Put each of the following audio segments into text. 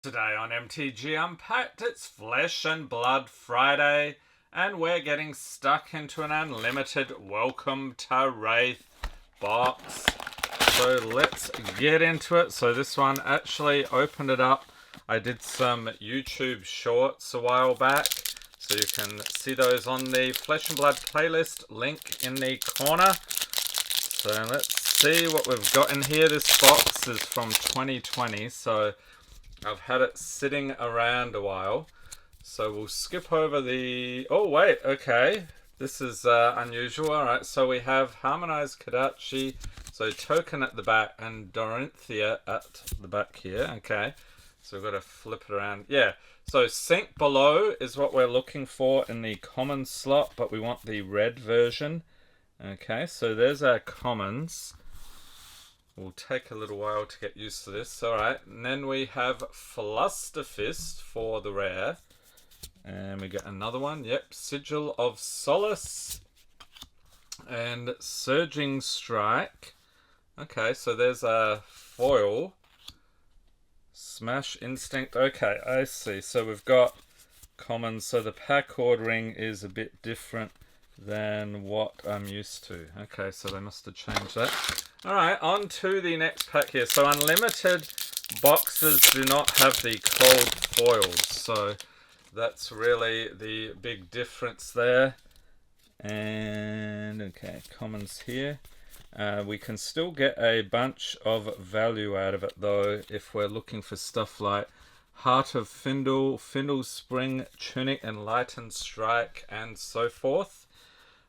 Today on MTG Unpacked, it's Flesh and Blood Friday, and we're getting stuck into an unlimited Welcome to Rathe box. So let's get into it. So this one actually opened it up. I did some YouTube shorts a while back, so you can see those on the Flesh and Blood playlist, link in the corner. So let's see what we've got in here. This box is from 2020, so I've had it sitting around a while, so we'll skip over the... Oh, wait, okay. This is unusual. All right, so we have Harmonized Kadachi, so Token at the back, and Dorinthia at the back here. Okay, so we've got to flip it around. Yeah, so Sink Below is what we're looking for in the common slot, but we want the red version. Okay, so there's our commons. Will take a little while to get used to this. Alright, and then we have Flusterfist for the rare. And we get another one. Yep, Sigil of Solace. And Surging Strike. Okay, so there's a foil. Smash Instinct. Okay, I see. So we've got commons. So the pack ordering is a bit different than what I'm used to. Okay, so they must have changed that. Alright, on to the next pack here. So unlimited boxes do not have the cold foils, so that's really the big difference there. And okay, commons here. We can still get a bunch of value out of it though if we're looking for stuff like Heart of Findle, Findle Spring, Tunic, Enlightened Strike, and so forth.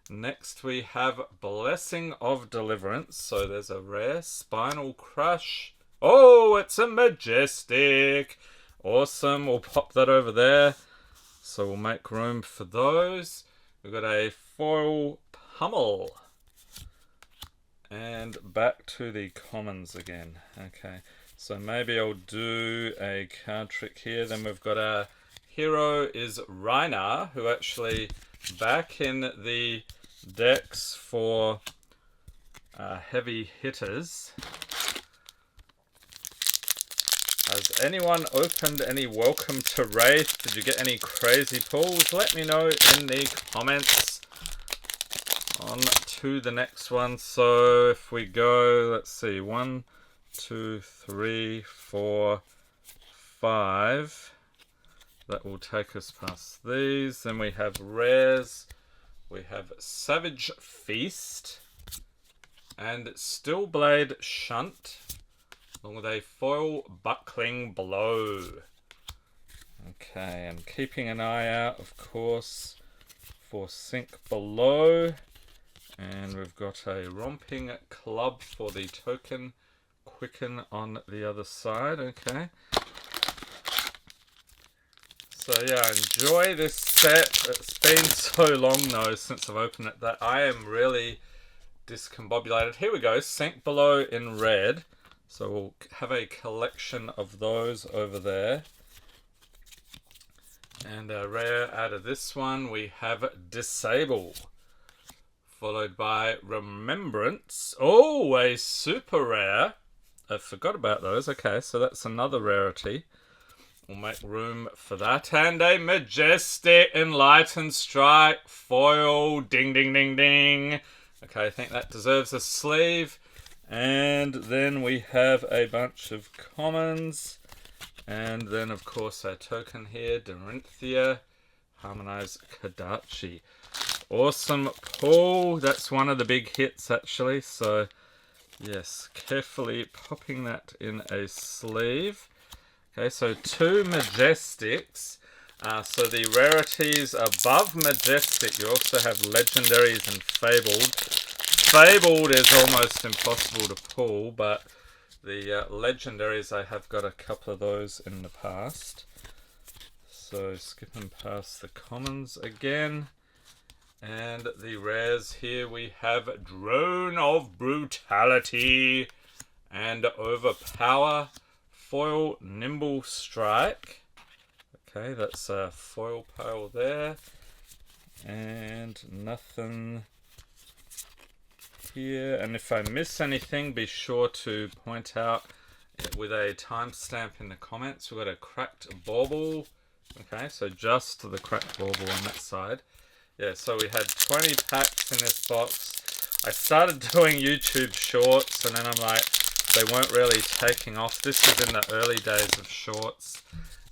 Next we have Blessing of Deliverance. So there's a rare Spinal Crush. Oh, it's a Majestic. Awesome. We'll pop that over there. So we'll make room for those. We've got a foil Pummel. And back to the commons again. Okay. So maybe I'll do a card trick here. Then we've got our hero is Rhinar, who actually back in the decks for heavy hitters. Has anyone opened any Welcome to Rathe? Did you get any crazy pulls? Let me know in the comments. On to the next one. So if we go, let's see, 1, 2, 3, 4, 5. That will take us past these. Then we have rares. We have Savage Feast and Stillblade Shunt, along with a foil Buckling Blow. Okay, and keeping an eye out, of course, for Sink Below. And we've got a Romping Club for the token, Quicken on the other side. Okay. So yeah, enjoy this set. It's been so long though since I've opened it that I am really discombobulated. Here we go, Sink Below in red. So we'll have a collection of those over there. And a rare out of this one, we have Disable. Followed by Remembrance. Oh, a super rare. I forgot about those. Okay, so that's another rarity. We'll make room for that. And a Majestic Enlightened Strike foil. Ding, ding, ding, ding. Okay, I think that deserves a sleeve. And then we have a bunch of commons. And then, of course, our token here, Dorinthia, Harmonized Kadachi. Awesome pull. That's one of the big hits, actually. So, yes, carefully popping that in a sleeve. Okay, so 2 Majestics. So the rarities above Majestic, you also have Legendaries and Fabled. Fabled is almost impossible to pull, but the Legendaries, I have got a couple of those in the past. So skipping past the commons again. And the rares here, we have Drone of Brutality and Overpower. Foil Nimble Strike. Okay, that's a foil pile there. And nothing here. And if I miss anything, be sure to point out with a timestamp in the comments. We've got a cracked bauble. Okay, so just the cracked bauble on that side. Yeah, so we had 20 packs in this box. I started doing YouTube shorts and then I'm like, they weren't really taking off. This is in the early days of shorts,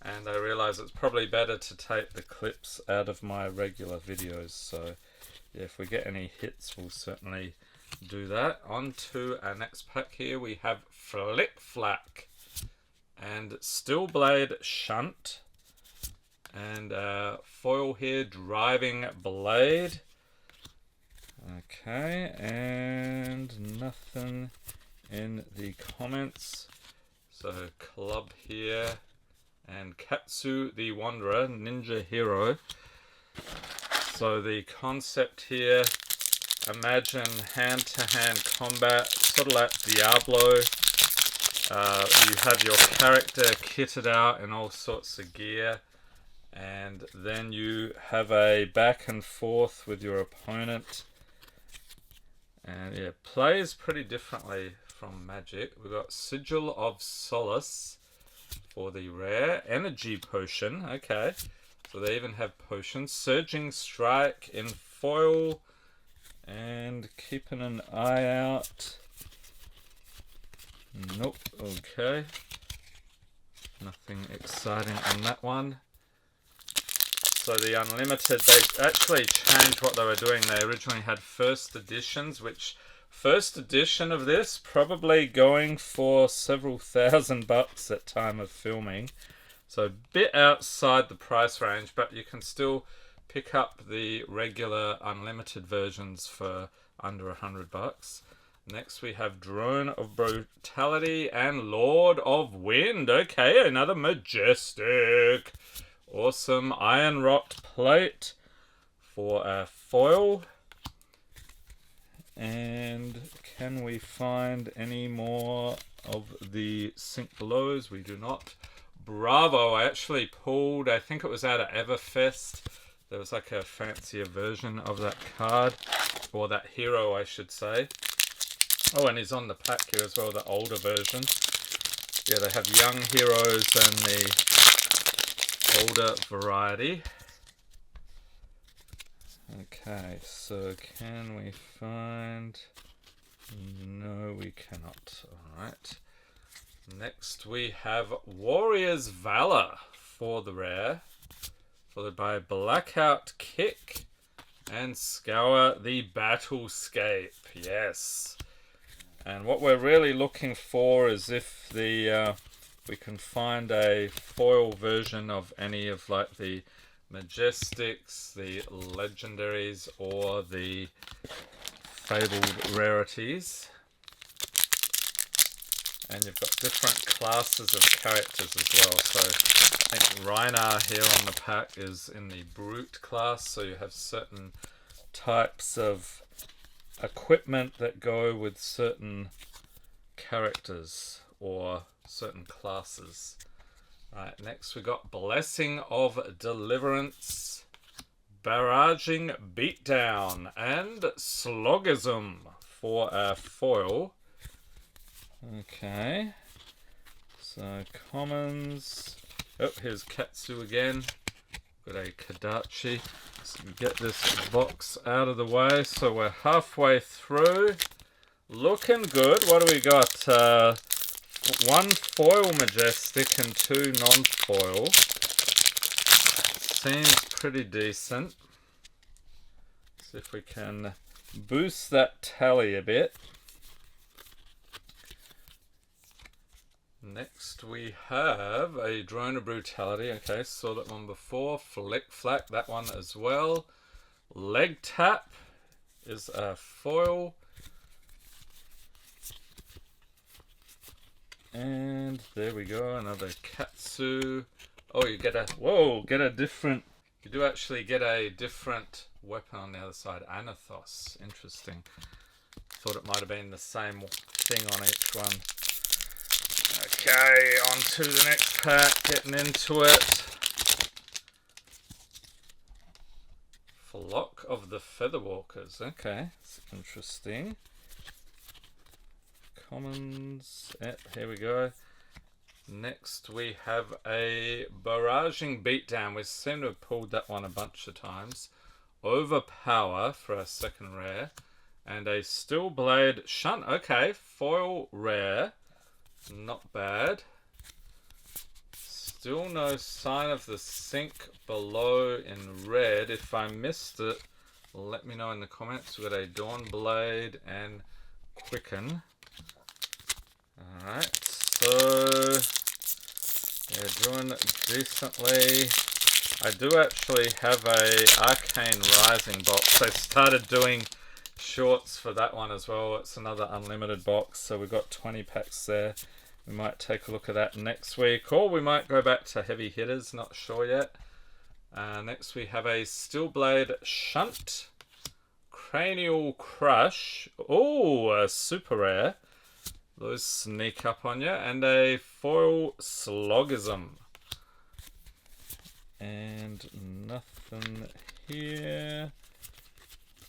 and I realized it's probably better to take the clips out of my regular videos. So yeah, if we get any hits, we'll certainly do that. On to our next pack here. We have Flick Flack and Steel Blade Shunt, and foil here, Driving Blade. Okay, and nothing in the comments. So Club here, and Katsu the Wanderer, Ninja Hero. So the concept here, imagine hand-to-hand combat, sort of like Diablo. You have your character kitted out in all sorts of gear, and then you have a back and forth with your opponent. And yeah, plays pretty differently from Magic. We've got Sigil of Solace for the rare. Energy Potion, okay. So they even have potions. Surging Strike in foil. And keeping an eye out. Nope, okay. Nothing exciting on that one. So the Unlimited, they actually changed what they were doing. They originally had first editions, which first edition of this probably going for several $1,000 at time of filming. So a bit outside the price range, but you can still pick up the regular Unlimited versions for under $100. Next we have Drone of Brutality and Lord of Wind. Okay, another Majestic. Awesome Iron Rot Plate for a foil. And can we find any more of the Sink Belows? We do not. Bravo, I actually pulled, I think it was out of Everfest. There was like a fancier version of that card, or that hero I should say. Oh, and he's on the pack here as well, the older version. Yeah, they have young heroes and the older variety. Okay, so can we find... No, we cannot. Alright. Next we have Warrior's Valor for the rare, followed by Blackout Kick and Scour the Battlescape. Yes. And what we're really looking for is if the we can find a foil version of any of like the Majestics, the Legendaries, or the Fabled Rarities. And you've got different classes of characters as well. So I think Rhinar here on the pack is in the Brute class, so you have certain types of equipment that go with certain characters or certain classes. Right, next we got Blessing of Deliverance, Barraging Beatdown, and Slogism for a foil. Okay, so commons. Oh, here's Katsu again. Got a Kadachi. So get this box out of the way. So we're halfway through. Looking good. What do we got? One foil Majestic and two non-foil. Seems pretty decent. See if we can boost that tally a bit. Next we have a Drone of Brutality. Okay, saw that one before. Flick Flack, that one as well. Leg Tap is a foil. And there we go, another Katsu. Oh, you get a, whoa, get a different, you do actually get a different weapon on the other side. Anathos, interesting. Thought it might have been the same thing on each one. Okay, on to the next pack, getting into it. Flock of the Featherwalkers, okay, it's interesting. Commons, here we go. Next we have a Barraging Beatdown. We seem to have pulled that one a bunch of times. Overpower for our second rare. And a Steel Blade Shunt. Okay, foil rare. Not bad. Still no sign of the Sink Below in red. If I missed it, let me know in the comments. We've got a Dawn Blade and Quicken. Alright, so yeah, doing decently. I do actually have a Arcane Rising box. I started doing shorts for that one as well. It's another unlimited box, so we've got 20 packs there. We might take a look at that next week, or we might go back to heavy hitters, not sure yet. Next we have a Steel Blade Shunt, Cranial Crush, oh, a super rare. Those sneak up on you. And a foil Slogism. And nothing here.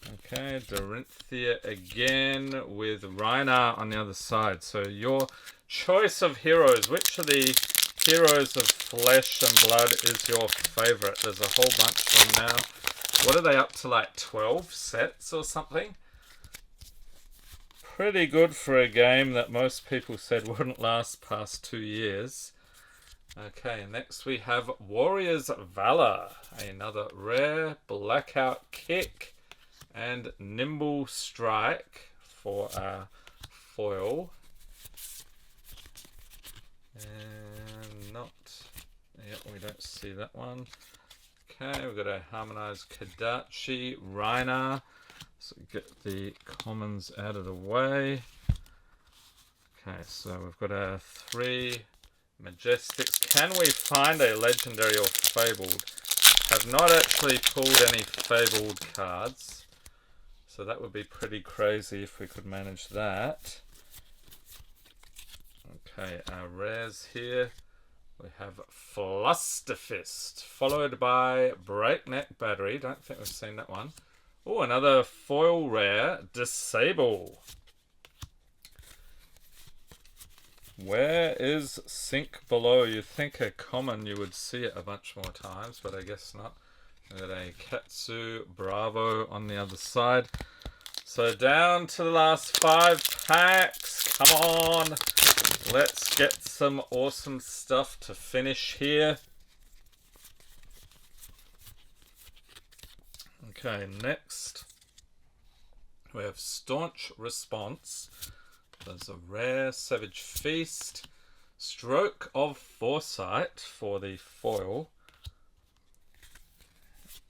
Okay, Dorinthia again with Rhinar on the other side. So your choice of heroes. Which of the heroes of Flesh and Blood is your favourite? There's a whole bunch of them now. What are they up to, like 12 sets or something? Pretty good for a game that most people said wouldn't last past 2 years. Okay, next we have Warrior's Valor. Another rare, Blackout Kick, and Nimble Strike for our foil. And not... Yep, we don't see that one. Okay, we've got a Harmonized Kadachi, Rhinar. So get the commons out of the way. Okay, so we've got our 3 Majestics. Can we find a Legendary or Fabled? Have not actually pulled any Fabled cards. So that would be pretty crazy if we could manage that. Okay, our rares here. We have Flusterfist, followed by Breakneck Battery. Don't think we've seen that one. Oh, another foil rare, Disable. Where is Sink Below? You'd think a common you would see it a bunch more times, but I guess not. We've got a Katsu Bravo on the other side. So down to the last 5 packs. Come on. Let's get some awesome stuff to finish here. Okay, next we have Staunch Response. There's a rare Savage Feast, Stroke of Foresight for the foil,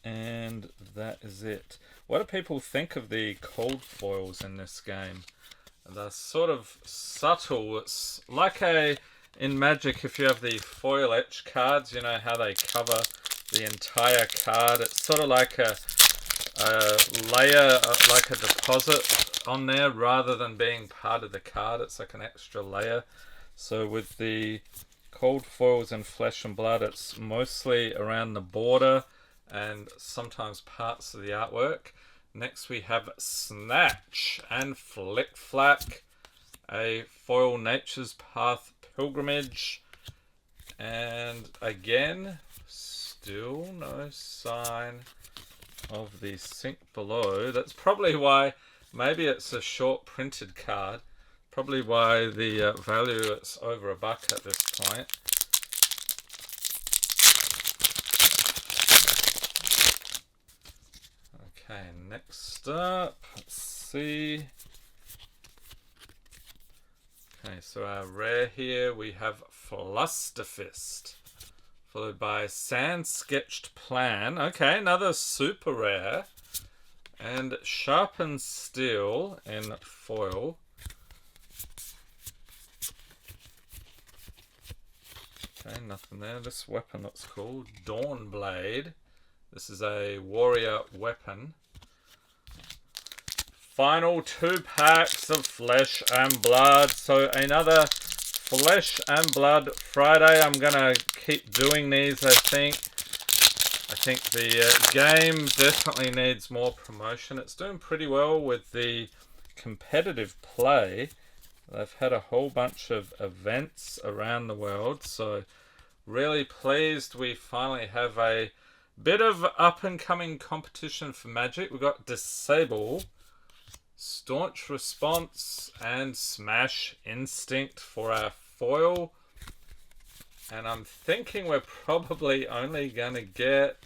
and that is it. What do people think of the cold foils in this game? They're sort of subtle. It's like in Magic, if you have the foil etch cards, you know how they cover the entire card. It's sort of like a layer, like a deposit on there, rather than being part of the card. It's like an extra layer. So with the cold foils in Flesh and Blood, it's mostly around the border and sometimes parts of the artwork. Next we have Snatch and Flick Flack, a foil Nature's Path Pilgrimage, and again still no sign of the Sink Below. That's probably why, maybe it's a short printed card, probably why the value is over $1 at this point. Okay, next up, let's see. Okay, so our rare here, we have Flusterfist, followed by Sand Sketched Plan. Okay, another super rare. And Sharpened Steel in foil. Okay, nothing there. This weapon looks cool. Dawn Blade. This is a warrior weapon. Final 2 packs of Flesh and Blood. So another Flesh and Blood Friday. I'm going to keep doing these, I think. I think the game definitely needs more promotion. It's doing pretty well with the competitive play. They've had a whole bunch of events around the world, so really pleased we finally have a bit of up-and-coming competition for Magic. We've got Disable, Staunch Response, and Smash Instinct for our foil. And I'm thinking we're probably only going to get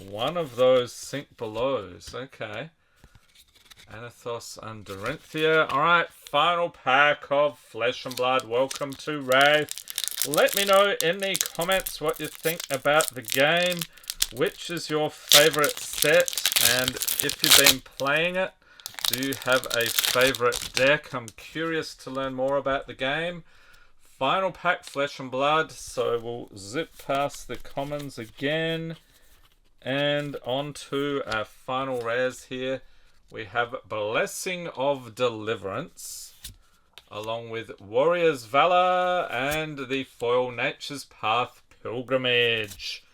one of those Sink Belows. Okay. Anathos and Dorinthia. Alright, final pack of Flesh and Blood. Welcome to Rathe. Let me know in the comments what you think about the game. Which is your favourite set? And if you've been playing it, do you have a favourite deck? I'm curious to learn more about the game. Final pack, Flesh and Blood. So we'll zip past the commons again. And on to our final rares here. We have Blessing of Deliverance, along with Warrior's Valor and the foil Nature's Path Pilgrimage.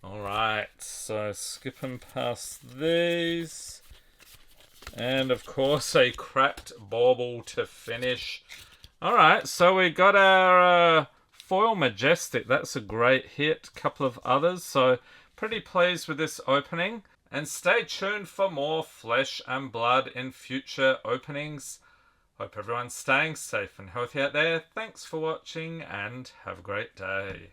Alright, so skipping past these. And of course a cracked bauble to finish. Alright, so we got our foil Majestic. That's a great hit. Couple of others, so pretty pleased with this opening. And stay tuned for more Flesh and Blood in future openings. Hope everyone's staying safe and healthy out there. Thanks for watching and have a great day.